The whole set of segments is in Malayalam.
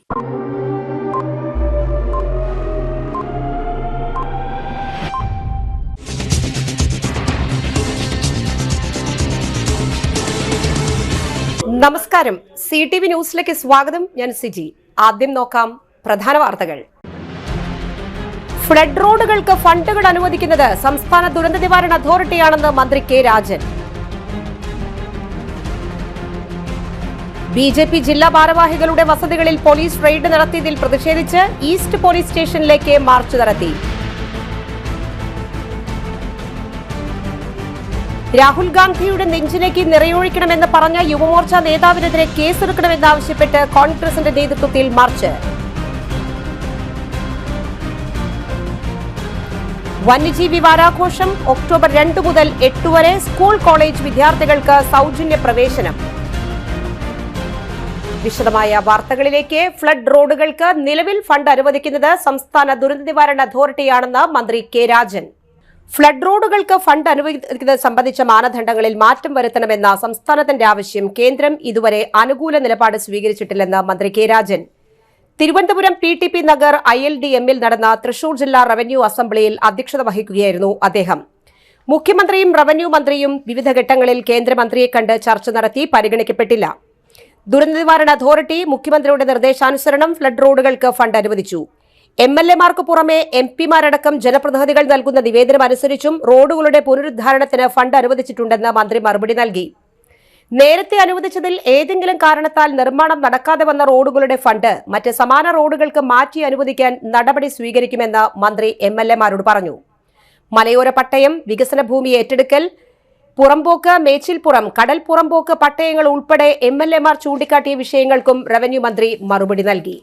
നമസ്കാരം, CTV ന്യൂസിലേക്ക് സ്വാഗതം. ഞാൻ സിജി. ആദ്യം നോക്കാം പ്രധാന വാർത്തകൾ. ഫ്ലഡ് റോഡുകൾക്ക് ഫണ്ടുകൾ അനുവദിക്കുന്നത് സംസ്ഥാന ദുരന്ത നിവാരണ അതോറിറ്റിയാണെന്ന് മന്ത്രി കെ രാജൻ. BJP ജില്ലാ ഭാരവാഹികളുടെ വസതികളിൽ പോലീസ് റെയ്ഡ് നടത്തിയതിൽ പ്രതിഷേധിച്ച് ഈസ്റ്റ് പോലീസ് സ്റ്റേഷനിലേക്ക് മാർച്ച് നടത്തി. രാഹുൽ ഗാന്ധിയുടെ നെഞ്ചിലേക്ക് നിറയൊഴിക്കണമെന്ന് പറഞ്ഞ യുവമോർച്ച നേതാവിനെതിരെ കേസെടുക്കണമെന്നാവശ്യപ്പെട്ട് കോൺഗ്രസിന്റെ നേതൃത്വത്തിൽ മാർച്ച്. വന്യജീവി വാരാഘോഷം ഒക്ടോബർ 2 മുതൽ 8 വരെ. സ്കൂൾ കോളേജ് വിദ്യാർത്ഥികൾക്ക് സൗജന്യ പ്രവേശനം. വിശദമായ വാർത്തകളിലേക്ക്. ഫ്ലഡ് റോഡുകൾക്ക് നിലവിൽ ഫണ്ട് അനുവദിക്കുന്നത് സംസ്ഥാന ദുരന്ത നിവാരണ അതോറിറ്റിയാണെന്ന് മന്ത്രി കെ രാജൻ. ഫ്ലഡ് റോഡുകൾക്ക് ഫണ്ട് അനുവദിക്കുന്നത് സംബന്ധിച്ച മാനദണ്ഡങ്ങളിൽ മാറ്റം വരുത്തണമെന്ന സംസ്ഥാനത്തിന്റെ ആവശ്യം കേന്ദ്രം ഇതുവരെ അനുകൂല നിലപാട് സ്വീകരിച്ചിട്ടില്ലെന്ന് മന്ത്രി കെ രാജൻ തിരുവനന്തപുരം PTP നഗർ ILDMൽ നടന്ന തൃശൂർ ജില്ലാ റവന്യൂ അസംബ്ലിയിൽ അധ്യക്ഷത വഹിക്കുകയായിരുന്നു അദ്ദേഹം. മുഖ്യമന്ത്രിയും റവന്യൂ മന്ത്രിയും വിവിധ ഘട്ടങ്ങളിൽ കേന്ദ്രമന്ത്രിയെ കണ്ട് ചർച്ച നടത്തി പരിഗണിക്കപ്പെട്ടില്ല. ദുരന്ത നിവാരണ അതോറിറ്റി മുഖ്യമന്ത്രിയുടെ നിർദ്ദേശാനുസരണം ഫ്ലഡ് റോഡുകൾക്ക് ഫണ്ട് അനുവദിച്ചു. MLA-മാർക്ക് പുറമെ MP-മാരടക്കം ജനപ്രതിനിധികൾ നൽകുന്ന നിവേദനം അനുസരിച്ചും റോഡുകളുടെ പുനരുദ്ധാരണത്തിന് ഫണ്ട് അനുവദിച്ചിട്ടുണ്ടെന്ന് മന്ത്രി മറുപടി നൽകി. നേരത്തെ അനുവദിച്ചതിൽ ഏതെങ്കിലും കാരണത്താൽ നിർമ്മാണം നടക്കാതെ വന്ന റോഡുകളുടെ ഫണ്ട് മറ്റ് സമാന റോഡുകൾക്ക് മാറ്റി അനുവദിക്കാൻ നടപടി സ്വീകരിക്കുമെന്ന് മന്ത്രി MLA-മാരോട് പറഞ്ഞു. മലയോര പട്ടയം, വികസന ഭൂമി ഏറ്റെടുക്കൽ, പുറമ്പോക്ക്, മേച്ചിൽപ്പുറം, കടൽ പുറമ്പോക്ക് പട്ടയങ്ങൾ ഉൾപ്പെടെ MLA-മാർ ചൂണ്ടിക്കാട്ടിയ വിഷയങ്ങൾക്കും റവന്യൂ മന്ത്രി മറുപടി നൽകി.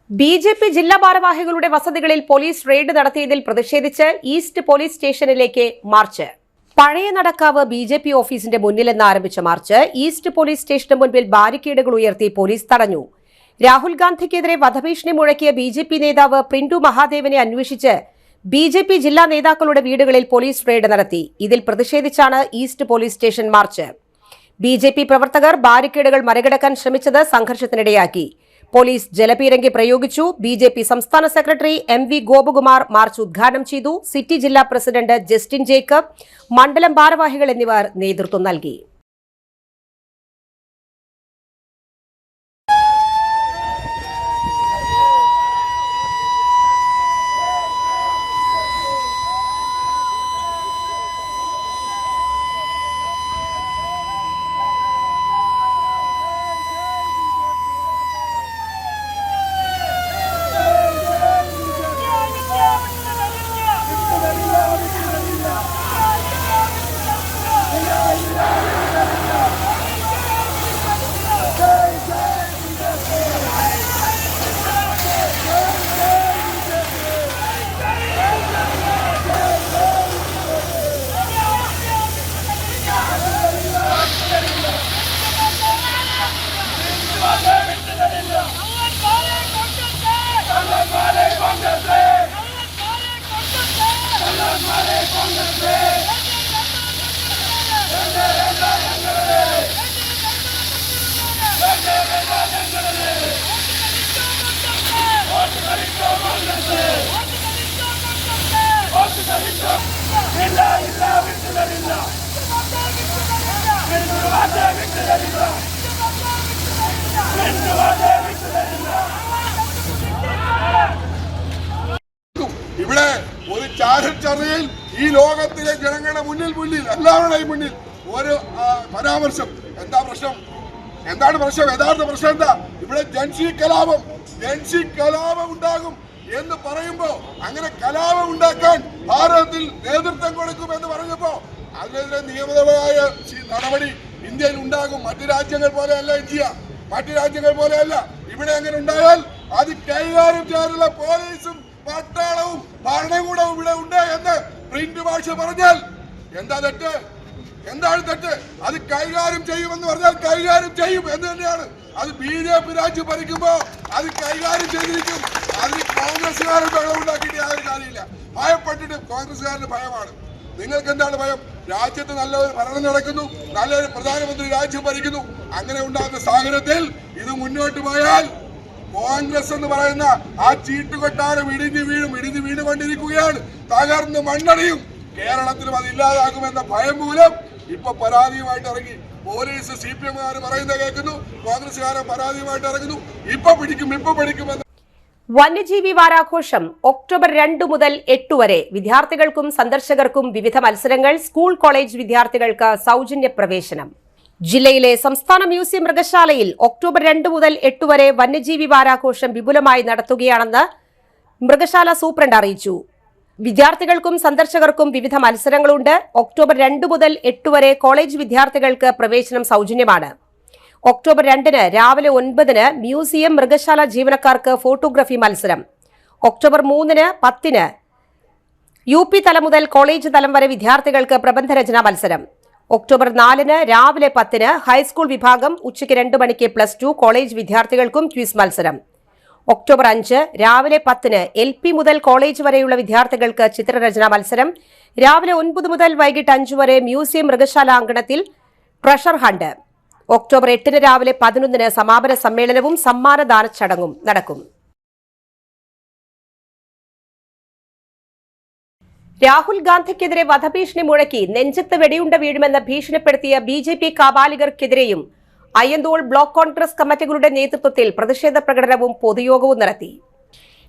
BJP ജില്ലാ ഭാരവാഹികളുടെ വസതികളിൽ പോലീസ് റെയ്ഡ് നടത്തിയതിൽ പ്രതിഷേധിച്ച് ഈസ്റ്റ് പോലീസ് സ്റ്റേഷനിലേക്ക് മാർച്ച്. പഴയ നടക്കാവ് BJP ഓഫീസിന്റെ മുന്നിലെന്ന് ആരംഭിച്ച മാർച്ച് ഈസ്റ്റ് പോലീസ് സ്റ്റേഷന് മുൻപിൽ ബാരിക്കേഡുകൾ ഉയർത്തി പോലീസ് തടഞ്ഞു. രാഹുൽ ഗാന്ധിക്കെതിരെ വധഭീഷണി മുഴക്കിയ BJP നേതാവ് പ്രിന്റു മഹാദേവനെ അന്വേഷിച്ച് BJP ജില്ലാ നേതാക്കളുടെ വീടുകളിൽ പോലീസ് റെയ്ഡ് നടത്തി. ഇതിൽ പ്രതിഷേധിച്ചാണ് east police station March. BJP പ്രവർത്തകർ ബാരിക്കേഡുകൾ മറികടക്കാൻ ശ്രമിച്ചത് സംഘർഷത്തിനിടയാക്കി. പോലീസ് ജലപീരങ്കി പ്രയോഗിച്ചു. BJP സംസ്ഥാന സെക്രട്ടറി MV ഗോപകുമാർ മാർച്ച് ഉദ്ഘാടനം ചെയ്തു. സിറ്റി ജില്ലാ പ്രസിഡന്റ് ജസ്റ്റിൻ ജേക്കബ്, മണ്ഡലം ഭാരവാഹികൾ എന്നിവർ നേതൃത്വം നൽകി. ഇവിടെ ഒരു ചർച്ചയിൽ ഈ ലോകത്തിലെ ജനങ്ങളുടെ മുന്നിൽ എല്ലാവരുടെയും മുന്നിൽ ഒരു പരാമർശം. എന്താ പ്രശ്നം? എന്താണ് പ്രശ്നം? യഥാർത്ഥ പ്രശ്നം എന്താ? ഇവിടെ ജൻസി കലാപം ഉണ്ടാകും എന്ന് പറയുമ്പോ, അങ്ങനെ കലാപം ഉണ്ടാക്കാൻ ഭാരതത്തിൽ നേതൃത്വം കൊടുക്കുമെന്ന് പറഞ്ഞപ്പോ അതിനെതിരെ നിയമപരമായ നടപടി ഇന്ത്യയിൽ ഉണ്ടാകും. മറ്റു രാജ്യങ്ങൾ പോലെയല്ല ഇന്ത്യ, മറ്റു രാജ്യങ്ങൾ പോലെയല്ല. ഇവിടെ അങ്ങനെ ഉണ്ടായാൽ അത് കൈകാര്യം ചെയ്യാനുള്ള പോലീസും പട്ടാളവും ഭരണകൂടവും ഇവിടെ ഉണ്ട് എന്ന് പ്രിന്റ് ഭാഷ പറഞ്ഞാൽ എന്താ തെറ്റ്? എന്താണ് തെറ്റ്? അത് കൈകാര്യം ചെയ്യുമെന്ന് പറഞ്ഞാൽ കൈകാര്യം ചെയ്യും എന്ന് തന്നെയാണ്. അത് BJP രാജ്യം ഭരിക്കുമ്പോ അത് കൈകാര്യം ചെയ്തിരിക്കും. അതിന് കോൺഗ്രസ്സുകാരൻ ബഹളം ഉണ്ടാക്കിയിട്ട് യാതൊരു കാര്യമില്ല. ഭയപ്പെട്ടിട്ട് കോൺഗ്രസ്സുകാരന് ഭയമാണ്. നിങ്ങൾക്ക് എന്താണ് ഭയം? രാജ്യത്ത് നല്ലൊരു ഭരണം നടക്കുന്നു, നല്ലൊരു പ്രധാനമന്ത്രി രാജ്യം ഭരിക്കുന്നു. അങ്ങനെ ഉണ്ടാകുന്ന സാഹചര്യത്തിൽ ഇത് മുന്നോട്ട് പോയാൽ കോൺഗ്രസ് എന്ന് പറയുന്ന ആ ചീട്ടുകൊട്ടാരം ഇടിഞ്ഞു വീണുകൊണ്ടിരിക്കുകയാണ്. തകർന്ന് മണ്ണടിയും. കേരളത്തിലും അതില്ലാതാകുമെന്ന ഭയം മൂലം ഇപ്പൊ പരാതിയുമായിട്ട് ഇറങ്ങി. പോലീസ് CPM-കാർ പറയുന്നത് കേൾക്കുന്നു, കോൺഗ്രസ്സുകാരൻ പരാതിയുമായിട്ട് ഇറങ്ങുന്നു. ഇപ്പൊ പിടിക്കുമെന്ന്. വന്യജീവി വാരാഘോഷം ഒക്ടോബർ 2 മുതൽ 8 വരെ വിദ്യാർത്ഥികൾക്കും സന്ദർശകർക്കും വിവിധ മത്സരങ്ങൾ. സ്കൂൾ കോളേജ് വിദ്യാർത്ഥികൾക്ക് സൗജന്യ പ്രവേശനം. ജില്ലയിലെ സംസ്ഥാന മ്യൂസിയം മൃഗശാലയിൽ ഒക്ടോബർ 2 മുതൽ 8 വരെ വന്യജീവി വാരാഘോഷം വിപുലമായി നടത്തുകയാണെന്ന് മൃഗശാല സൂപ്രണ്ട് അറിയിച്ചു. വിദ്യാർത്ഥികൾക്കും സന്ദർശകർക്കും വിവിധ മത്സരങ്ങളുണ്ട്. ഒക്ടോബർ 2 മുതൽ 8 വരെ കോളേജ് വിദ്യാർത്ഥികൾക്ക് പ്രവേശനം സൗജന്യമാണ്. ഒക്ടോബർ 2 രാവിലെ 9 മ്യൂസിയം മൃഗശാല ജീവനക്കാർക്ക് ഫോട്ടോഗ്രഫി മത്സരം. ഒക്ടോബർ 3, 10 UP തലം മുതൽ കോളേജ് തലം വരെ വിദ്യാർത്ഥികൾക്ക് പ്രബന്ധരചനാ മത്സരം. ഒക്ടോബർ 4 രാവിലെ 10 ഹൈസ്കൂൾ വിഭാഗം, ഉച്ചയ്ക്ക് 2 മണിക്ക് +2 കോളേജ് വിദ്യാർത്ഥികൾക്കും ക്വിസ് മത്സരം. ഒക്ടോബർ 5 രാവിലെ 10 LP മുതൽ കോളേജ് വരെയുള്ള വിദ്യാർത്ഥികൾക്ക് ചിത്രരചനാ മത്സരം. രാവിലെ 9 മുതൽ വൈകിട്ട് 5 വരെ മ്യൂസിയം മൃഗശാല അങ്കണത്തിൽ ട്രഷർ ഹണ്ട്. ഒക്ടോബർ 8 രാവിലെ 11 സമാപന സമ്മേളനവും സമ്മാനദാന ചടങ്ങും നടക്കും. രാഹുൽ ഗാന്ധിക്കെതിരെ വധഭീഷണി മുഴക്കി നെഞ്ചത്ത് വെടിയുണ്ട വീഴുമെന്ന് ഭീഷണിപ്പെടുത്തിയ BJP കാബാലികർക്കെതിരെയും അയ്യന്തോൾ ബ്ലോക്ക് കോൺഗ്രസ് കമ്മിറ്റികളുടെ നേതൃത്വത്തിൽ പ്രതിഷേധ പ്രകടനവും പൊതുയോഗവും നടത്തി.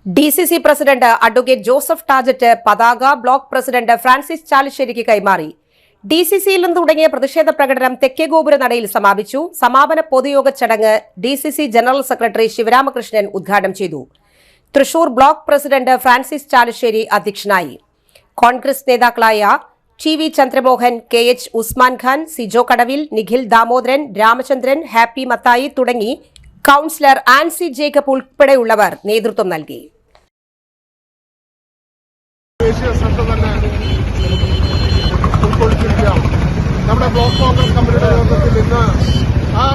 DCC പ്രസിഡന്റ് അഡ്വക്കേറ്റ് ജോസഫ് ടാജറ്റ് പതാക ബ്ലോക്ക് പ്രസിഡന്റ് ഫ്രാൻസിസ് ചാലിശ്ശേരിക്ക് കൈമാറി. DCCയിൽ നിന്ന് തുടങ്ങിയ പ്രതിഷേധ പ്രകടനം തെക്കേഗോപുര നടയിൽ സമാപിച്ചു. സമാപന പൊതുയോഗ ചടങ്ങ് DCC ജനറൽ സെക്രട്ടറി ശിവരാമകൃഷ്ണൻ ഉദ്ഘാടനം ചെയ്തു. Thrissur block president Francis Chalissery അധ്യക്ഷനായി. കോൺഗ്രസ് നേതാക്കളായ TV ചന്ദ്രമോഹൻ, KH ഉസ്മാൻ ഖാൻ, സിജോ കടവിൽ, നിഖിൽ ദാമോദരൻ, രാമചന്ദ്രൻ, ഹാപ്പി മത്തായി തുടങ്ങി കൌൺസിലർ ആൻസി ജേക്കബ് ഉൾപ്പെടെയുള്ളവർ നേതൃത്വം നൽകി. നമ്മുടെ ബ്ലോക്ക് കോൺഗ്രസ് കമ്മിറ്റിയുടെ നേതൃത്വത്തിൽ ഇന്ന് ആ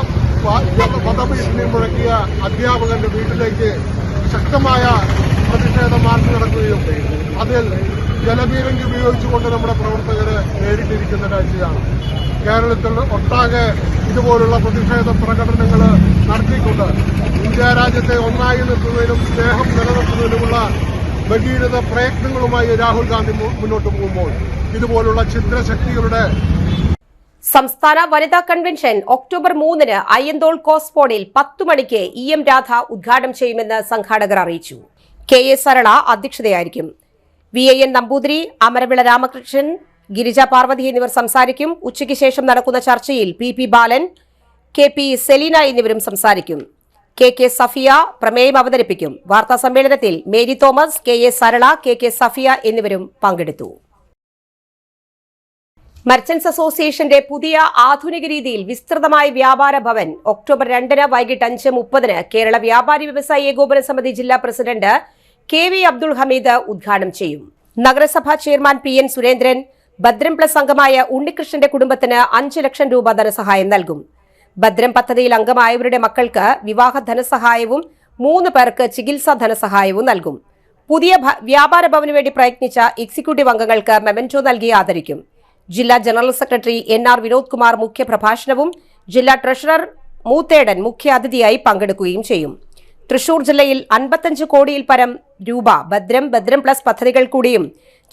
വധഭീഷണി മുഴക്കിയ അധ്യാപകന്റെ വീട്ടിലേക്ക് ശക്തമായ പ്രതിഷേധ മാർച്ച് നടക്കുകയും അതിൽ ജലപീരങ്കി ഉപയോഗിച്ചുകൊണ്ട് നമ്മുടെ പ്രവർത്തകര് നേരിട്ടിരിക്കുന്ന കാഴ്ചയാണ്. കേരളത്തിൽ ഒട്ടാകെ ഇതുപോലുള്ള പ്രതിഷേധ പ്രകടനങ്ങൾ നടത്തിക്കൊണ്ട് ഇന്ത്യ രാജ്യത്തെ ഒന്നായി നിർത്തുന്നതിനും സ്നേഹം നിലനിർത്തുന്നതിനുമുള്ള ഭഗീരഥ പ്രയത്നങ്ങളുമായി രാഹുൽ ഗാന്ധി മുന്നോട്ട് പോകുമ്പോൾ ഇതുപോലുള്ള ഛിദ്രശക്തികളുടെ സംസ്ഥാന വനിതാ കൺവെൻഷൻ ഒക്ടോബർ 3 അയ്യന്തോൾ കോസ്പോണിൽ 10 മണിക്ക് EM രാധ ഉദ്ഘാടനം ചെയ്യുമെന്ന് സംഘാടകർ അറിയിച്ചു. KA സരള അധ്യക്ഷതയായിരിക്കും. VAN നമ്പൂതിരി, അമരവിള രാമകൃഷ്ണൻ, ഗിരിജ പാർവതി എന്നിവർ സംസാരിക്കും. ഉച്ചയ്ക്ക് ശേഷം നടക്കുന്ന ചർച്ചയിൽ PP ബാലൻ, KP സെലീന എന്നിവരും സംസാരിക്കും. KK സഫിയ പ്രമേയം അവതരിപ്പിക്കും. വാർത്താ സമ്മേളനത്തിൽ Mary Thomas, KA Sarala, KK Safiya എന്നിവരും പങ്കെടുത്തു. മർച്ചന്റ്സ് അസോസിയേഷന്റെ പുതിയ ആധുനിക രീതിയിൽ വിസ്തൃതമായ വ്യാപാര ഭവൻ ഒക്ടോബർ 2 വൈകിട്ട് 5:30 കേരള വ്യാപാരി വ്യവസായി ഏകോപന സമിതി ജില്ലാ പ്രസിഡന്റ് KV അബ്ദുൾ ഹമീദ് ഉദ്ഘാടനം ചെയ്യും. നഗരസഭാ ചെയർമാൻ PN സുരേന്ദ്രൻ, ഭദ്രം പ്ലസ് അംഗമായ ഉണ്ണികൃഷ്ണന്റെ കുടുംബത്തിന് 5 ലക്ഷം രൂപ ധനസഹായം നൽകും. ഭദ്രം പദ്ധതിയിൽ അംഗമായവരുടെ മക്കൾക്ക് വിവാഹ ധനസഹായവും 3 പേർക്ക് ചികിത്സാ ധനസഹായവും നൽകും. പുതിയ വ്യാപാര ഭവനു വേണ്ടി പ്രയത്നിച്ച എക്സിക്യൂട്ടീവ് അംഗങ്ങൾക്ക് മെമന്റോ നൽകി ആദരിക്കും. ജില്ലാ general secretary NR Vinod Kumar മുഖ്യപ്രഭാഷണവും ജില്ലാ ട്രഷറർ മൂത്തേടൻ മുഖ്യ അതിഥിയായി പങ്കെടുക്കുകയും ചെയ്യും. തൃശൂർ ജില്ലയിൽ 55 കോടിയിൽ പരം രൂപ ഭദ്രം പ്ലസ് പദ്ധതികൾ കൂടിയും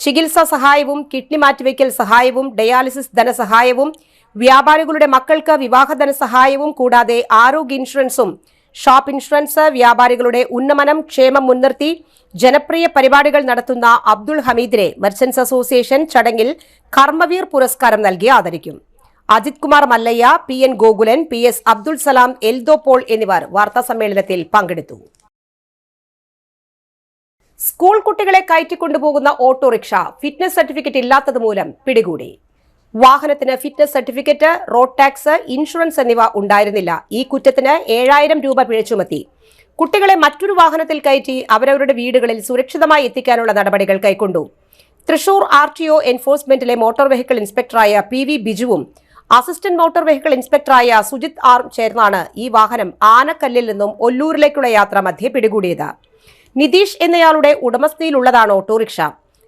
ചികിത്സാ സഹായവും കിഡ്നി മാറ്റിവയ്ക്കൽ സഹായവും ഡയാലിസിസ് ധനസഹായവും വ്യാപാരികളുടെ മക്കൾക്ക് വിവാഹ ധനസഹായവും കൂടാതെ ആരോഗ്യ ഇൻഷുറൻസും ഷോപ്പ് ഇൻഷുറൻസ് വ്യാപാരികളുടെ ഉന്നമനം ക്ഷേമം മുൻനിർത്തി ജനപ്രിയ പരിപാടികൾ നടത്തുന്ന അബ്ദുൾ ഹമീദിനെ മർച്ചന്റ്സ് അസോസിയേഷൻ ചടങ്ങിൽ കർമ്മവീർ പുരസ്കാരം നൽകി ആദരിക്കും. Ajith Kumar Mallayya, PN Gokulan, PS Abdul Salam, Eldho Paul എന്നിവർ വാർത്താസമ്മേളനത്തിൽ പങ്കെടുത്തു. സ്കൂൾ കുട്ടികളെ കയറ്റിക്കൊണ്ടുപോകുന്ന ഓട്ടോറിക്ഷ ഫിറ്റ്നസ് സർട്ടിഫിക്കറ്റ് ഇല്ലാത്തത് മൂലം പിടികൂടി. വാഹനത്തിന് fitness certificate, road tax, insurance എന്നിവ ഉണ്ടായിരുന്നില്ല. ഈ കുറ്റത്തിന് 7000 രൂപ പിഴ ചുമത്തി. കുട്ടികളെ മറ്റൊരു വാഹനത്തിൽ കയറ്റി അവരവരുടെ വീടുകളിൽ സുരക്ഷിതമായി എത്തിക്കാനുള്ള നടപടികൾ കൈക്കൊണ്ടു. തൃശൂർ RTO എൻഫോഴ്സ്മെന്റിലെ മോട്ടോർ വെഹിക്കിൾ ഇൻസ്പെക്ടറായ PV ബിജുവും അസിസ്റ്റന്റ് മോട്ടോർ വെഹിക്കിൾ ഇൻസ്പെക്ടറായ സുജിത് R ചേർന്നാണ് ഈ വാഹനം ആനക്കല്ലിൽ നിന്നും ഒല്ലൂരിലേക്കുള്ള യാത്ര മധ്യേ പിടികൂടിയത്. നിതീഷ് എന്നയാളുടെ ഉടമസ്ഥതയിലുള്ളതാണ് ഓട്ടോറിക്ഷ.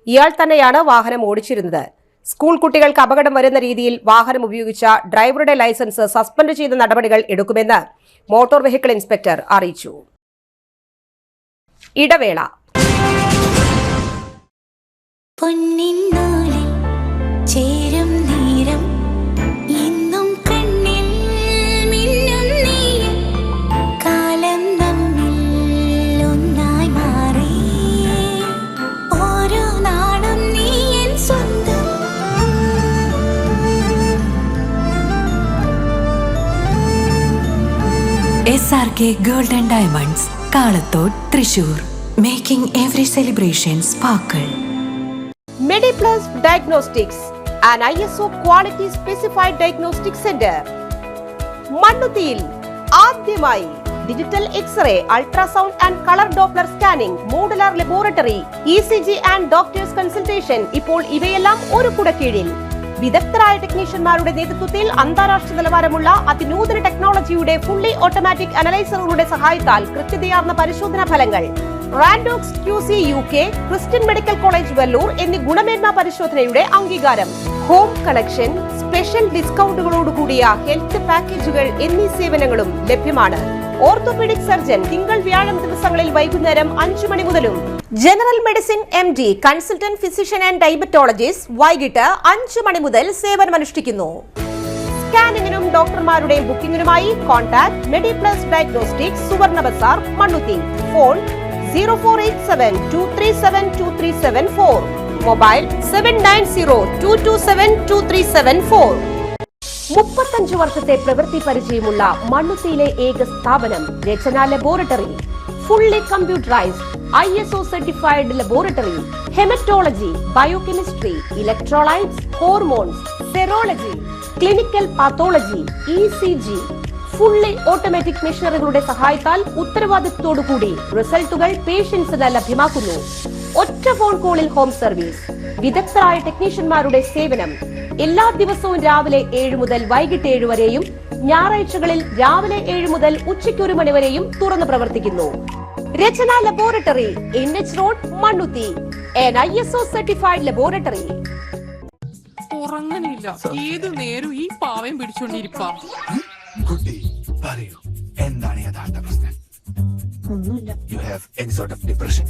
ഇയാൾ തന്നെയാണ് വാഹനം ഓടിച്ചിരുന്നത്. സ്കൂൾ കുട്ടികൾക്ക് അപകടം വരുന്ന രീതിയിൽ വാഹനം ഉപയോഗിച്ച ഡ്രൈവറുടെ ലൈസൻസ് സസ്പെൻഡ് ചെയ്ത നടപടികൾ എടുക്കുമെന്ന് മോട്ടോർ വെഹിക്കിൾ ഇൻസ്പെക്ടർ അറിയിച്ചു. ഇടവേള. SRK Gold and Diamonds, Kalathod, Thrissur, making every celebration sparkle. MediPlus Diagnostics, an ISO quality specified diagnostic center. മണ്ണുത്തിയിൽ ആദ്യമായി digital X-ray, ultrasound and colour Doppler scanning, modular laboratory, ECG and doctors consultation. ഇപ്പോൾ ഇവയെല്ലാം ഒരു കുടക്കീഴിൽ. വിദഗ്ധരായ ടെക്നീഷ്യന്മാരുടെ നേതൃത്വത്തിൽ അന്താരാഷ്ട്ര നിലവാരമുള്ള അതിനൂതന ടെക്നോളജിയുടെ ഫുള്ളി ഓട്ടോമാറ്റിക് അനലൈസറുകളുടെ സഹായത്താൽ കൃത്യതയാർന്ന പരിശോധനാ ഫലങ്ങൾ. റാൻഡോക്സ് QC UK, Christian medical college Vellore എന്നീ ഗുണമേന്മ പരിശോധനയുടെ അംഗീകാരം. ഹോം കളക്ഷൻ, സ്പെഷ്യൽ ഡിസ്കൗണ്ടുകളോടുകൂടിയ ഹെൽത്ത് പാക്കേജുകൾ എന്നീ സേവനങ്ങളും ലഭ്യമാണ്. ഓർത്തോപീഡിക് സർജൻ തിങ്കൾ വ്യാഴം ദിവസങ്ങളിൽ വൈകുന്നേരം 5 മണി മുതലും general medicine MD, consultant physician and diabetologist വൈകിട്ട് 5 മണി മുതൽ സേവനമനുഷ്ഠിക്കുന്നു. സ്കാനിങ്ങിനും ഡോക്ടർമാരുടെ ബുക്കിംഗിനുമായി കോൺടാക്ട് മെഡിപ്ലസ് ഡയഗ്നോസ്റ്റിക്സ്, സുവർണ ബസാർ, മണ്ണുത്തി. Phone 0487237237 mobile 7902272374. 35 വർഷത്തെ പ്രവൃത്തി പരിചയമുള്ള മണ്ണുത്തിയിലെ ഏക സ്ഥാപനം Rachana laboratory. Fully computerised ISO certified laboratory. Haematology, biochemistry, electrolytes, hormones, serology, clinical pathology, ECG. Fully automatic മെഷീനറികളുടെ സഹായത്താൽ ഉത്തരവാദിത്വത്തോടുകൂടി റിസൾട്ടുകൾ പേഷ്യൻസിന് ലഭ്യമാക്കുന്നു. ഒറ്റ ഫോൺ കോളിൽ ഹോം സർവീസ്. വിദഗ്ധരായ ടെക്നീഷ്യന്മാരുടെ സേവനം. എല്ലാ ദിവസവും രാവിലെ 7 മുതൽ വൈകിട്ട് 7 വരെയും ഞായറാഴ്ചകളിൽ രാവിലെ 7 മുതൽ ഉച്ചയ്ക്ക് 1 മണി വരെയും തുറന്നു പ്രവർത്തിക്കുന്നു. Rachana laboratory, NH road, Mannuthy. an ISO certified laboratory. ഉറങ്ങണില്ല, ഏതു നേരം ഈ പാവം പിടിച്ചോണ്ടിരിപ്പാ. കുട്ടി പറയൂ, എന്താണ് യഥാർത്ഥ പ്രശ്നം? ഒന്നുമില്ല. You have any sort of depression,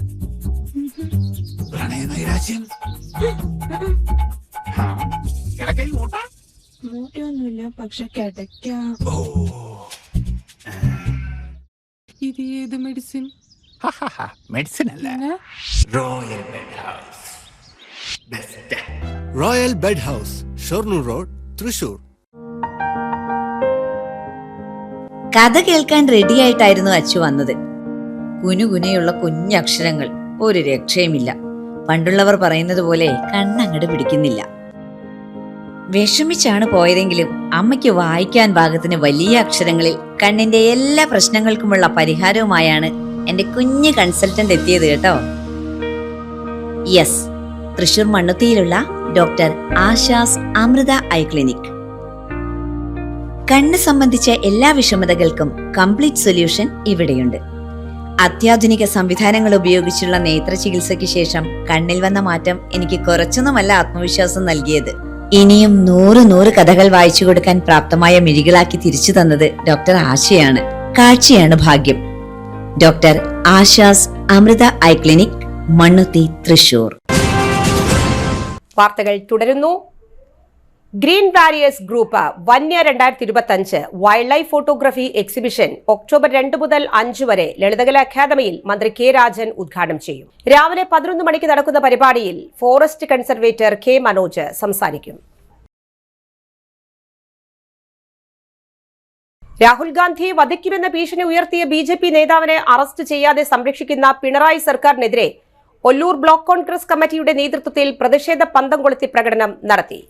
പ്രണയ നൈരാശ്യം? മൂട്ടയൊന്നുമില്ല, പക്ഷെ കിടക്കാം. ഇത് ഏത് മെഡിസിൻ? മെഡിസിൻ അല്ല, royal bed house. Best royal bed house, Shoranur road, Thrissur. കഥ കേൾക്കാൻ റെഡിയായിട്ടായിരുന്നു അച്ചു വന്നത്. കുനുകുനയുള്ള കുഞ്ഞക്ഷരങ്ങൾ, ഒരു രക്ഷയുമില്ല. പണ്ടുള്ളവർ പറയുന്നത് പോലെ കണ്ണങ്ങട് പിടിക്കുന്നില്ല. വിഷമിച്ചാണ് പോയതെങ്കിലും അമ്മയ്ക്ക് വായിക്കാൻ പാകത്തിന് വലിയ അക്ഷരങ്ങളിൽ കണ്ണിന്റെ എല്ലാ പ്രശ്നങ്ങൾക്കുമുള്ള പരിഹാരവുമായാണ് എന്റെ കുഞ്ഞ് കൺസൾട്ടന്റ് എത്തിയത് കേട്ടോ. യെസ്, തൃശൂർ മണ്ണുത്തിയിലുള്ള doctor Asha's Amrita eye clinic. കണ്ണ് സംബന്ധിച്ച എല്ലാ വിഷമതകൾക്കും കംപ്ലീറ്റ് സൊല്യൂഷൻ ഇവിടെയുണ്ട്. അത്യാധുനിക സംവിധാനങ്ങൾ ഉപയോഗിച്ചുള്ള നേത്ര ചികിത്സയ്ക്ക് ശേഷം കണ്ണിൽ വന്ന മാറ്റം എനിക്ക് കുറച്ചൊന്നുമല്ല ആത്മവിശ്വാസം നൽകിയത്. ഇനിയും 100 കഥകൾ വായിച്ചു കൊടുക്കാൻ പ്രാപ്തമായ മിഴികളാക്കി തിരിച്ചു തന്നത് ഡോക്ടർ ആശയാണ്. കാഴ്ചയാണ് ഭാഗ്യം. Doctor Asha's Amrita eye clinic, Mannuthy, Thrissur. വാർത്തകൾ തുടരുന്നു. Green barriers group Vanya 2025 wildlife photography exhibition October 2 മുതൽ 5 വരെ ലളിതകല അക്കാദമിയിൽ മന്ത്രി കെ രാജൻ ഉദ്ഘാടനം ചെയ്യും. രാവിലെ 11 മണിക്ക് നടക്കുന്ന പരിപാടിയിൽ ഫോറസ്റ്റ് കൺസർവേറ്റർ കെ മനോജ് സംസാരിക്കും. രാഹുൽ ഗാന്ധി വധിക്കുമെന്ന ഭീഷണി ഉയർത്തിയ BJP നേതാവിനെ അറസ്റ്റ് ചെയ്യാതെ സംരക്ഷിക്കുന്ന പിണറായി സർക്കാരിനെതിരെ ഒല്ലൂർ ബ്ലോക്ക് കോൺഗ്രസ് കമ്മിറ്റിയുടെ നേതൃത്വത്തിൽ പ്രതിഷേധ പന്തം കൊളുത്തി പ്രകടനം നടത്തി.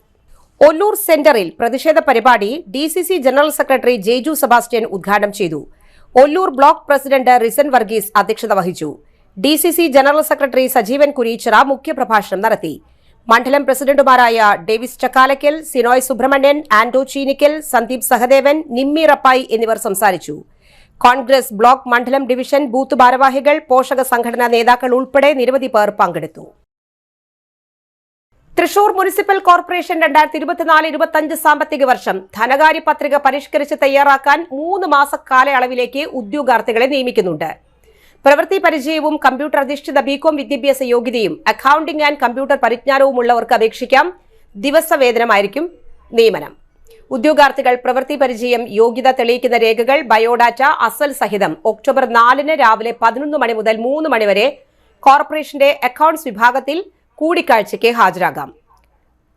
ഒല്ലൂർ സെന്ററിൽ പ്രതിഷേധ പരിപാടി DCC general secretary Jaiju Sebastian ഉദ്ഘാടനം ചെയ്തു. Ollur block president resent Varghese അധ്യക്ഷത വഹിച്ചു. DCC ജനറൽ സെക്രട്ടറി സജീവൻ കുരീച്ചിറ മുഖ്യപ്രഭാഷണം നടത്തി. മണ്ഡലം പ്രസിഡന്റുമാരായ ഡേവിസ് ചക്കാലക്കൽ, സിനോയ് സുബ്രഹ്മണ്യൻ, ആന്റോ ചീനിക്കൽ, സന്ദീപ് സഹദേവൻ, നിമ്മി റപ്പായി എന്നിവർ സംസാരിച്ചു. കോൺഗ്രസ് ബ്ലോക്ക് മണ്ഡലം ഡിവിഷൻ ബൂത്ത് ഭാരവാഹികൾ, പോഷക സംഘടനാ നേതാക്കൾ ഉൾപ്പെടെ നിരവധി പേർ പങ്കെടുത്തു. തൃശൂർ മുനിസിപ്പൽ കോർപ്പറേഷൻ 2024-25 സാമ്പത്തിക വർഷം ധനകാര്യ പത്രിക പരിഷ്കരിച്ച് തയ്യാറാക്കാൻ 3 മാസ കാലയളവിലേക്ക് ഉദ്യോഗാർത്ഥികളെ നിയമിക്കുന്നുണ്ട്. പ്രവൃത്തി പരിചയവും കമ്പ്യൂട്ടർ അധിഷ്ഠിത ബികോം വിദ്യാഭ്യാസ യോഗ്യതയും അക്കൌണ്ടിംഗ് ആൻഡ് കമ്പ്യൂട്ടർ പരിജ്ഞാനവും ഉള്ളവർക്ക് അപേക്ഷിക്കാം. ദിവസവേതനമായിരിക്കും നിയമനം. ഉദ്യോഗാർത്ഥികൾ പ്രവൃത്തി പരിചയം, യോഗ്യത തെളിയിക്കുന്ന രേഖകൾ, ബയോഡാറ്റ അസൽ സഹിതം ഒക്ടോബർ 4 രാവിലെ 11 മണി മുതൽ 3 മണി വരെ കോർപ്പറേഷന്റെ അക്കൌണ്ട്സ് വിഭാഗത്തിൽ കൂടിക്കാഴ്ചയ്ക്ക് ഹാജരാകാം.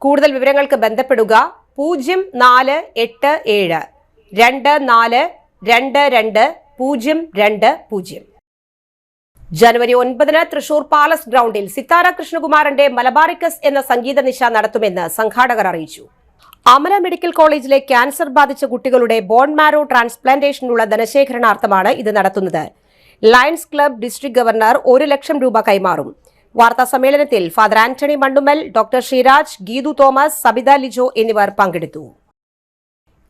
കൂടുതൽ വിവരങ്ങൾക്ക് ബന്ധപ്പെടുക 0487 24220220. ജനുവരി 9 തൃശൂർ പാലസ് ഗ്രൗണ്ടിൽ സിത്താര കൃഷ്ണകുമാറിന്റെ മലബാറിക്കസ് എന്ന സംഗീത നിശ നടത്തുമെന്ന് സംഘാടകർ അറിയിച്ചു. അമല മെഡിക്കൽ കോളേജിലെ ക്യാൻസർ ബാധിച്ച കുട്ടികളുടെ ബോൺ മാരോ ട്രാൻസ്പ്ലാന്റേഷനുള്ള ധനശേഖരണാർത്ഥമാണ് ഇത് നടത്തുന്നത്. ലയൺസ് ക്ലബ് ഡിസ്ട്രിക്ട് ഗവർണർ 1 ലക്ഷം രൂപ കൈമാറും. വാർത്താ സമ്മേളനത്തിൽ father Antony Mandumal, doctor Sreeraj, Geethu Thomas, Sabitha Lijo എന്നിവർ പങ്കെടുത്തു.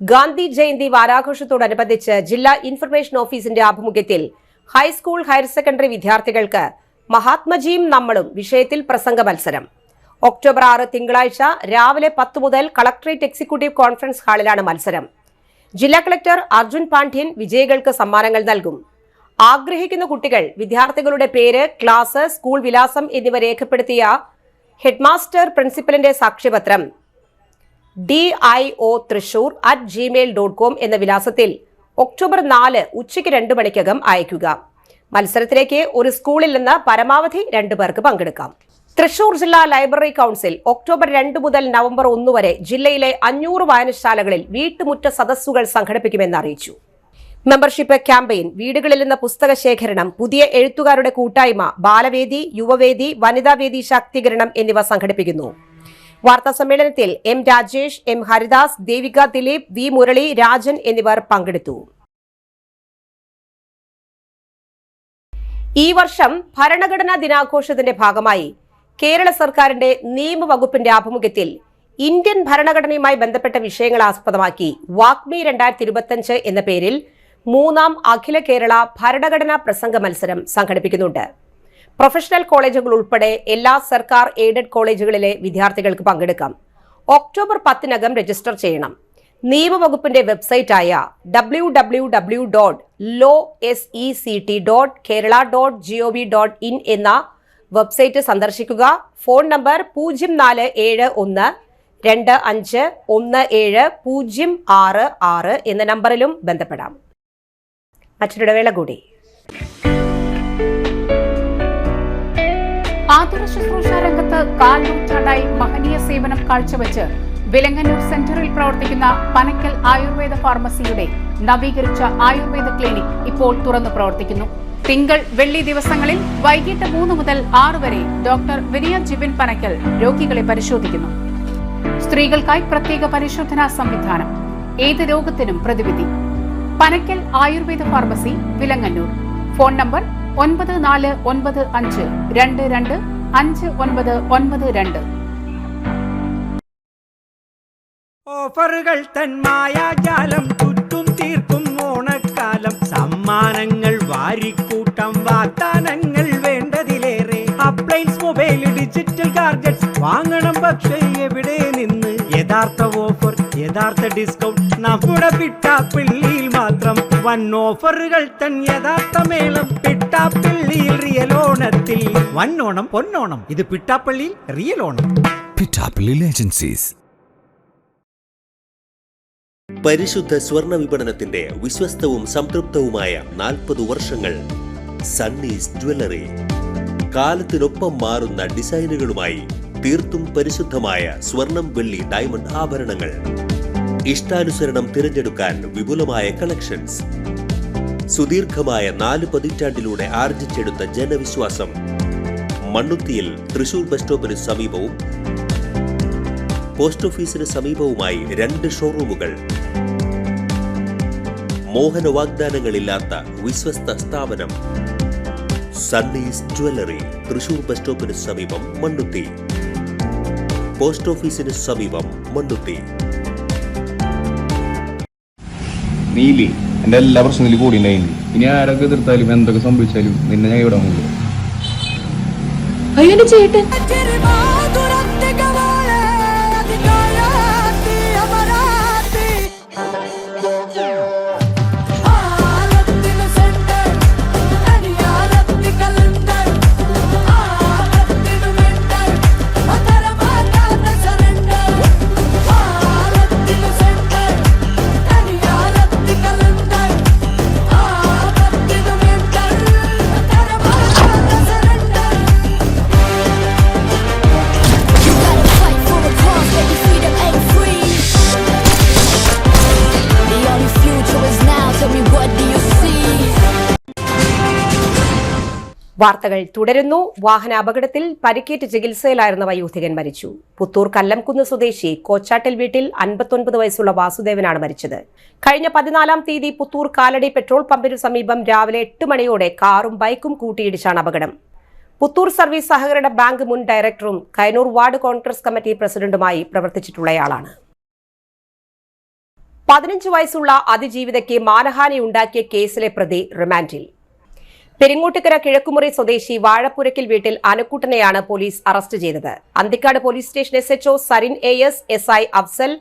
ഗാന്ധി ജയന്തി വാരാഘോഷത്തോടനുബന്ധിച്ച് ജില്ലാ ഇൻഫർമേഷൻ ഓഫീസിന്റെ ആഭിമുഖ്യത്തിൽ ഹൈസ്കൂൾ, ഹയർ സെക്കൻഡറി വിദ്യാർത്ഥികൾക്ക് മഹാത്മജിയും നമ്മളും വിഷയത്തിൽ പ്രസംഗ മത്സരം. ഒക്ടോബർ 6 തിങ്കളാഴ്ച രാവിലെ 10 മുതൽ കളക്ടറേറ്റ് എക്സിക്യൂട്ടീവ് കോൺഫറൻസ് ഹാളിലാണ് മത്സരം. ജില്ലാ കളക്ടർ അർജുൻ പാണ്ഡ്യൻ വിജയികൾക്ക് സമ്മാനങ്ങൾ നൽകും. ആഗ്രഹിക്കുന്ന കുട്ടികൾ വിദ്യാർത്ഥികളുടെ പേര്, ക്ലാസ്, സ്കൂൾ വിലാസം എന്നിവ രേഖപ്പെടുത്തിയ ഹെഡ്മാസ്റ്റർ പ്രിൻസിപ്പലിന്റെ സാക്ഷ്യപത്രം dio@trishur@gmail.com എന്ന വിലാസത്തിൽ ഒക്ടോബർ 4 ഉച്ചയ്ക്ക് 2 മണിക്കകം അയയ്ക്കുക. മത്സരത്തിലേക്ക് ഒരു സ്കൂളിൽ നിന്ന് പരമാവധി 2 പേർക്ക് പങ്കെടുക്കാം. തൃശൂർ ജില്ലാ ലൈബ്രറി കൌൺസിൽ ഒക്ടോബർ 2 മുതൽ നവംബർ 1 വരെ ജില്ലയിലെ 500 വായനശാലകളിൽ വീട്ടുമുറ്റ സദസ്സുകൾ സംഘടിപ്പിക്കുമെന്ന് അറിയിച്ചു. മെമ്പർഷിപ്പ് ക്യാമ്പയിൻ, വീടുകളിൽ നിന്ന് പുസ്തക ശേഖരണം, പുതിയ എഴുത്തുകാരുടെ കൂട്ടായ്മ, ബാലവേദി, യുവവേദി, വനിതാവേദി ശാക്തീകരണം എന്നിവ സംഘടിപ്പിക്കുന്നു. വാർത്താ സമ്മേളനത്തിൽ M Rajesh, M Haridas, Devika Dileep, V Murali, Rajan എന്നിവർ പങ്കെടുത്തു. ഈ വർഷം ഭരണഘടനാ ദിനാഘോഷത്തിന്റെ ഭാഗമായി കേരള സർക്കാരിന്റെ നിയമവകുപ്പിന്റെ ആഭിമുഖ്യത്തിൽ ഇന്ത്യൻ ഭരണഘടനയുമായി ബന്ധപ്പെട്ട വിഷയങ്ങൾ ആസ്പദമാക്കി വാഗ്മി 2025 എന്ന പേരിൽ 3ാം അഖില കേരള ഭരണഘടനാ പ്രസംഗ മത്സരം സംഘടിപ്പിക്കുന്നുണ്ട്. പ്രൊഫഷണൽ കോളേജുകൾ ഉൾപ്പെടെ എല്ലാ സർക്കാർ എയ്ഡഡ് കോളേജുകളിലെ വിദ്യാർത്ഥികൾക്ക് പങ്കെടുക്കാം. ഒക്ടോബർ 10 രജിസ്റ്റർ ചെയ്യണം. നിയമവകുപ്പിന്റെ വെബ്സൈറ്റായ www.lawsect.kerala.gov.in എന്ന വെബ്സൈറ്റ് സന്ദർശിക്കുക. ഫോൺ നമ്പർ 0471251706 എന്ന നമ്പറിലും ബന്ധപ്പെടാം. മറ്റൊരിടവേള കൂടി. ആതുര ശുശ്രൂഷ രംഗത്ത് 4 നൂറ്റാണ്ടായി മഹനീയ സേവനം കാഴ്ചവെച്ച് വിലങ്ങന്നൂർ സെന്ററിൽ പ്രവർത്തിക്കുന്ന പനക്കൽ ആയുർവേദ ഫാർമസിയുടെ നവീകരിച്ച ആയുർവേദ ക്ലിനിക് ഇപ്പോൾ തുറന്നു പ്രവർത്തിക്കുന്നു. തിങ്കൾ, വെള്ളി ദിവസങ്ങളിൽ വൈകിട്ട് 3 മുതൽ 6 വരെ ഡോക്ടർ വിനയ ജിബിൻ പനക്കൽ രോഗികളെ പരിശോധിക്കുന്നു. സ്ത്രീകൾക്കായി പ്രത്യേക പരിശോധനാ സംവിധാനം, ഏത് രോഗത്തിനും പ്രതിവിധി. Panakkal Ayurveda pharmacy, Vilangannur. Phone number 9495225992. ഓഫറുകൾ തൻ മായാജാലം, ചുറ്റും തീർക്കും ഓണക്കാലം. സമ്മാനങ്ങൾ വാരിക്കൂട്ടം, വാഗ്ദാനങ്ങൾ വേണ്ടതിലേറെ. അപ്ലയൻസ്, മൊബൈൽ, ഡിജിറ്റൽ ഗാഡ്ജറ്റ്സ് വാങ്ങണം, പക്ഷേ എവിടെ നിന്ന്? യഥാർത്ഥ ഓഫർ, യഥാർത്ഥ ഡിസ്കൗണ്ട് നമ്മുടെ പിട്ടാപ്പിള്ളിയിൽ മാത്രം. വൻ ഓഫറുകൾ തൻ യഥാർത്ഥ മേളം, പിട്ടാപ്പിള്ളിയിൽ റിയൽ ഓണത്തിൽ. വന്നോണം പൊന്നോണം, ഇത് പിട്ടാപ്പള്ളിയിൽ റിയൽ ഓണം. പിട്ടാപ്പള്ളി ഏജൻസീസ്. പരിശുദ്ധ സ്വർണ്ണ വിപണനത്തിന്റെ വിശ്വസ്തവും സംതൃപ്തവുമായ 40 വർഷങ്ങൾ. സണ്ണീസ് ജ്വല്ലറി. കാലത്തിനൊപ്പം മാറുന്ന ഡിസൈനുകളുമായി തീർത്തും പരിശുദ്ധമായ സ്വർണം, വെള്ളി, ഡയമണ്ട് ആഭരണങ്ങൾ. ഇഷ്ടാനുസരണം തിരഞ്ഞെടുക്കാൻ വിപുലമായ കളക്ഷൻസ്. സുദീർഘമായ 4 പതിറ്റാണ്ടിലൂടെ ആർജിച്ചെടുത്ത ജനവിശ്വാസം. മണ്ണുത്തിയിൽ തൃശൂർ ബസ് സ്റ്റോപ്പിന് സമീപവും പോസ്റ്റ് ഓഫീസിന് സമീപവുമായി 2 ഷോറൂമുകൾ. മോഹന വാഗ്ദാനങ്ങളില്ലാത്ത വിശ്വസ്ത സ്ഥാപനം. സണ്ണീസ് ജ്വല്ലറി, തൃശൂർ ബസ് സ്റ്റോപ്പിന് സമീപം, മണ്ണുത്തി. പോസ്റ്റ് ഓഫീസിന് സമീപം, മണ്ണുത്തി. നീലി എന്റെ എല്ലാ പ്രശ്നത്തിലും കൂടി ഉണ്ടായിരുന്നു. ഇനി ആരൊക്കെ എതിർത്താലും എന്തൊക്കെ സംഭവിച്ചാലും നിന്നെ ഞാൻ ഇവിടെ മുന്നിൽ. ചേട്ടൻ വാർത്തകൾ തുടരുന്നു. വാഹന അപകടത്തിൽ പരിക്കേറ്റ് ചികിത്സയിലായിരുന്ന വയോധികൻ മരിച്ചു. പുത്തൂർ കല്ലംകുന്ന് സ്വദേശി കോച്ചാട്ടിൽ വീട്ടിൽ 59 വയസ്സുള്ള വാസുദേവനാണ് മരിച്ചത്. കഴിഞ്ഞ 14-ാം തീയതി പുത്തൂർ കാലടി പെട്രോൾ പമ്പിനു സമീപം രാവിലെ 8 മണിയോടെ കാറും ബൈക്കും കൂട്ടിയിടിച്ചാണ് അപകടം. പുത്തൂർ സർവീസ് സഹകരണ ബാങ്ക് മുൻ ഡയറക്ടറും കൈനൂർ വാർഡ് കോൺഗ്രസ് കമ്മിറ്റി പ്രസിഡന്റുമായി പ്രവർത്തിച്ചിട്ടുള്ളയാളാണ്. 15 വയസ്സുള്ള അതിജീവിതയ്ക്ക് മാനഹാനി ഉണ്ടാക്കിയ കേസിലെ പ്രതി റിമാൻഡിൽ. പെരിങ്ങോട്ടുകര കിഴക്കുമുറി സ്വദേശി വാഴപ്പുരയ്ക്കൽ വീട്ടിൽ അനുക്കുട്ടനെയാണ് പോലീസ് അറസ്റ്റ് ചെയ്തത്. Anthikad police station SHO Sarin AS, SI Afsal,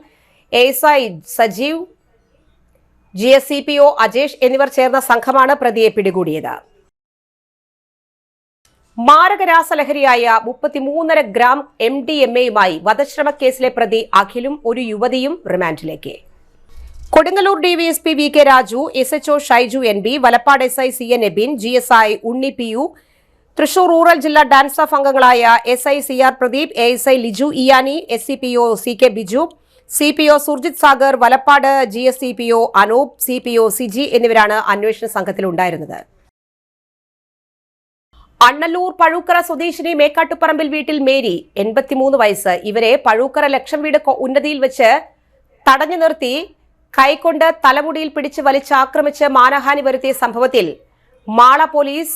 ASI Sajeev, GSCPO Ajesh എന്നിവർ ചേർന്ന സംഘമാണ് പ്രതിയെ പിടികൂടിയത്. മാരകരാസലഹരിയായ 33.5 ഗ്രാം MDMA-യുമായി വധശ്രമ കേസിലെ പ്രതി അഖിലും ഒരു യുവതിയും റിമാൻഡിലേക്ക്. Kodungallur DVSP VK Raju, SHO Shaiju NB, Valappad SI CN Ebin, GSI Unni PU, Thrissur rural ജില്ലാ ഡാൻസ് ഓഫ് അംഗങ്ങളായ SI CR Pradeep, ASI Liju Iyani, SCPO CK Biju, CPO Surjith Sagar, Valappad GSCPO Anoop, CPO Siji എന്നിവരാണ് അന്വേഷണ സംഘത്തിലുണ്ടായിരുന്നത്. അണ്ണല്ലൂർ പഴൂക്കര സ്വദേശിനി മേക്കാട്ടുപറമ്പിൽ വീട്ടിൽ മേരി 83 വയസ്സ്. ഇവരെ പഴൂക്കര ലക്ഷം വീട് ഉന്നതിയിൽ വെച്ച് തടഞ്ഞു നിർത്തി കൈകൊണ്ട് തലമുടിയിൽ പിടിച്ച് വലിച്ചാക്രമിച്ച് മാനഹാനി വരുത്തിയ സംഭവത്തിൽ മാള പോലീസ്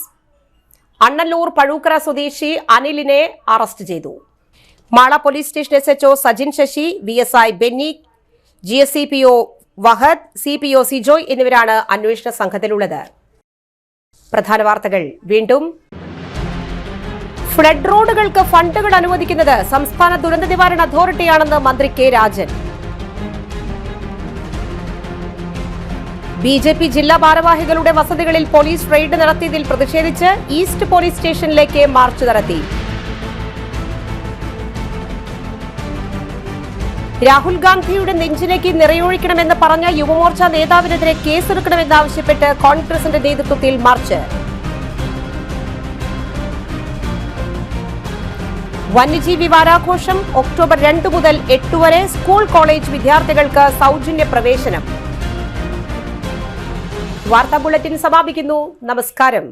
അണ്ണല്ലൂർ പഴൂക്കര സ്വദേശി അനിലിനെ അറസ്റ്റ് ചെയ്തു. Mala police station SHO Sajin Sasi, VSI Benny, GSCPO Vahad, CPO Sijoy എന്നിവരാണ് അന്വേഷണ സംഘത്തിലുള്ളത്. പ്രധാന വാർത്തകൾ വീണ്ടും. ഫ്ലഡ് റോഡുകൾക്ക് ഫണ്ടുകൾ അനുവദിക്കുന്നത് സംസ്ഥാന ദുരന്ത നിവാരണ അതോറിറ്റിയാണെന്ന് മന്ത്രി K രാജൻ. BJP ജില്ലാ ഭാരവാഹികളുടെ വസതികളിൽ പോലീസ് റെയ്ഡ് നടത്തിയതിൽ പ്രതിഷേധിച്ച് ഈസ്റ്റ് പോലീസ് സ്റ്റേഷനിലേക്ക് മാർച്ച് നടത്തി. രാഹുൽ ഗാന്ധിയുടെ നെഞ്ചിലേക്ക് നിറയൊഴിക്കണമെന്ന് പറഞ്ഞ യുവമോർച്ച നേതാവിനെതിരെ കേസെടുക്കണമെന്നാവശ്യപ്പെട്ട് കോൺഗ്രസിന്റെ നേതൃത്വത്തിൽ മാർച്ച്. വന്യജീവി വാരാഘോഷം ഒക്ടോബർ 2 മുതൽ 8 വരെ. സ്കൂൾ കോളേജ് വിദ്യാർത്ഥികൾക്ക് സൗജന്യ പ്രവേശനം. വാർത്താ ബുള്ളറ്റിൻ സമാപിക്കുന്നു. നമസ്കാരം.